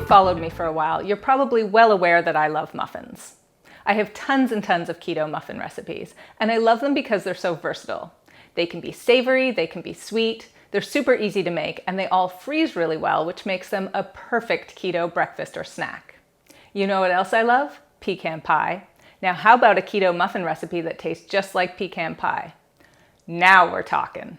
you've followed me for a while, you're probably well aware that I love muffins. I have tons and tons of keto muffin recipes, and I love them because they're so versatile. They can be savory, they can be sweet, they're super easy to make, and they all freeze really well, which makes them a perfect keto breakfast or snack. You know what else I love? Pecan pie. Now how about a keto muffin recipe that tastes just like pecan pie? Now we're talking.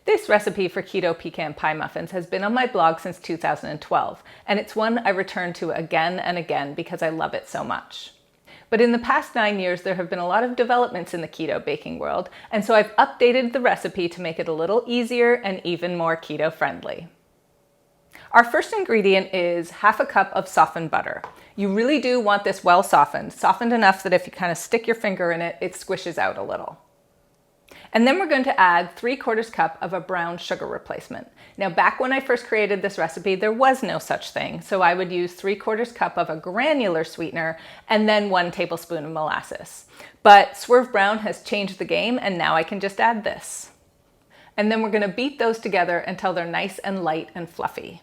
This recipe for keto pecan pie muffins has been on my blog since 2012, and it's one I return to again and again because I love it so much. But in the past 9 years, there have been a lot of developments in the keto baking world, and so I've updated the recipe to make it a little easier and even more keto friendly. Our first ingredient is half a cup of softened butter. You really do want this well softened enough that if you kind of stick your finger in it, it squishes out a little. And then we're going to add 3/4 cup of a brown sugar replacement. Now back when I first created this recipe, there was no such thing, so I would use 3/4 cup of a granular sweetener and then 1 tablespoon of molasses. But Swerve Brown has changed the game, and now I can just add this. And then we're going to beat those together until they're nice and light and fluffy.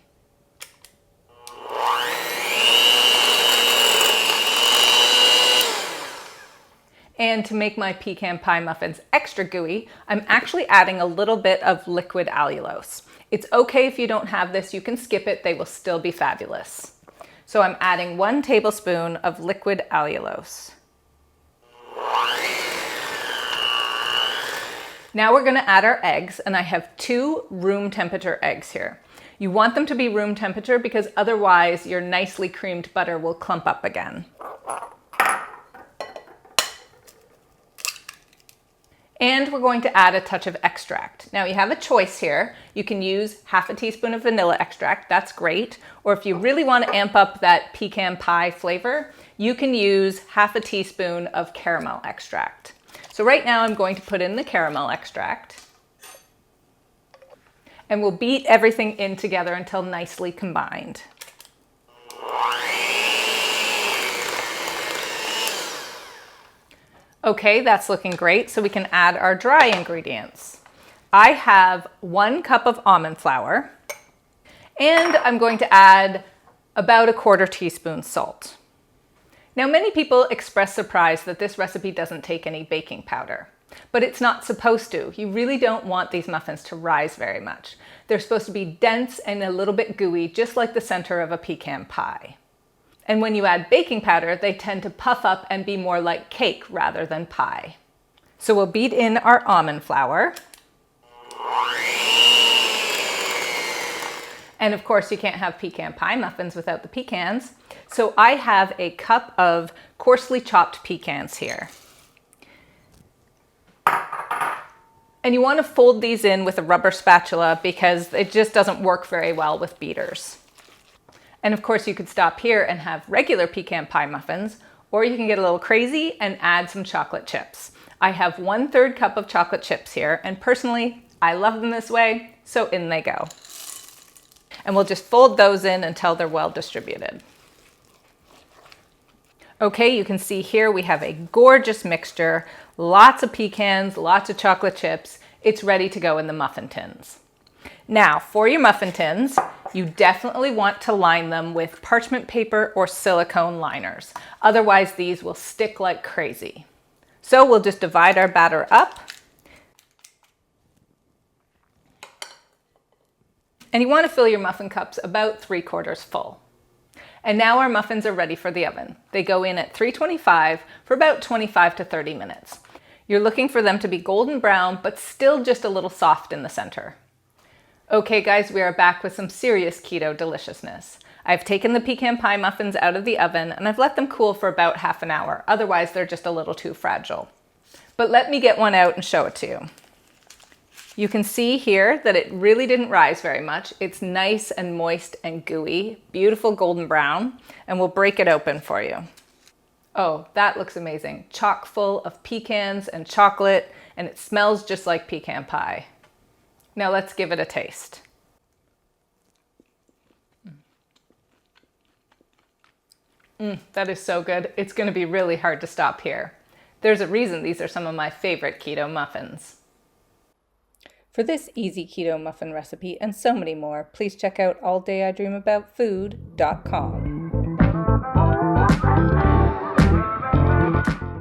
And to make my pecan pie muffins extra gooey, I'm actually adding a little bit of liquid allulose. It's okay if you don't have this, you can skip it, they will still be fabulous. So I'm adding 1 tablespoon of liquid allulose. Now we're gonna add our eggs, and I have 2 room temperature eggs here. You want them to be room temperature because otherwise your nicely creamed butter will clump up again. And we're going to add a touch of extract. Now you have a choice here. You can use half a teaspoon of vanilla extract, that's great. Or if you really want to amp up that pecan pie flavor, you can use half a teaspoon of caramel extract. So right now I'm going to put in the caramel extract. And we'll beat everything in together until nicely combined. Okay, that's looking great, so we can add our dry ingredients. I have 1 cup of almond flour, and I'm going to add about 1/4 teaspoon salt. Now, many people express surprise that this recipe doesn't take any baking powder, but it's not supposed to. You really don't want these muffins to rise very much. They're supposed to be dense and a little bit gooey, just like the center of a pecan pie. And when you add baking powder, they tend to puff up and be more like cake rather than pie. So we'll beat in our almond flour. And of course, you can't have pecan pie muffins without the pecans. So I have a cup of coarsely chopped pecans here. And you want to fold these in with a rubber spatula because it just doesn't work very well with beaters. And of course you could stop here and have regular pecan pie muffins, or you can get a little crazy and add some chocolate chips. I have 1/3 cup of chocolate chips here, and personally, I love them this way, so in they go. And we'll just fold those in until they're well distributed. Okay, you can see here we have a gorgeous mixture, lots of pecans, lots of chocolate chips. It's ready to go in the muffin tins. Now, for your muffin tins, you definitely want to line them with parchment paper or silicone liners. Otherwise, these will stick like crazy. So we'll just divide our batter up. And you want to fill your muffin cups about 3/4 full. And now our muffins are ready for the oven. They go in at 325 for about 25 to 30 minutes. You're looking for them to be golden brown, but still just a little soft in the center. Okay guys, we are back with some serious keto deliciousness. I've taken the pecan pie muffins out of the oven and I've let them cool for about half an hour. Otherwise, they're just a little too fragile. But let me get one out and show it to you. You can see here that it really didn't rise very much. It's nice and moist and gooey, beautiful golden brown, and we'll break it open for you. Oh, that looks amazing. Chock full of pecans and chocolate, and it smells just like pecan pie. Now let's give it a taste. That is so good. It's going to be really hard to stop here. There's a reason these are some of my favorite keto muffins. For this easy keto muffin recipe and so many more, please check out alldayidreamaboutfood.com.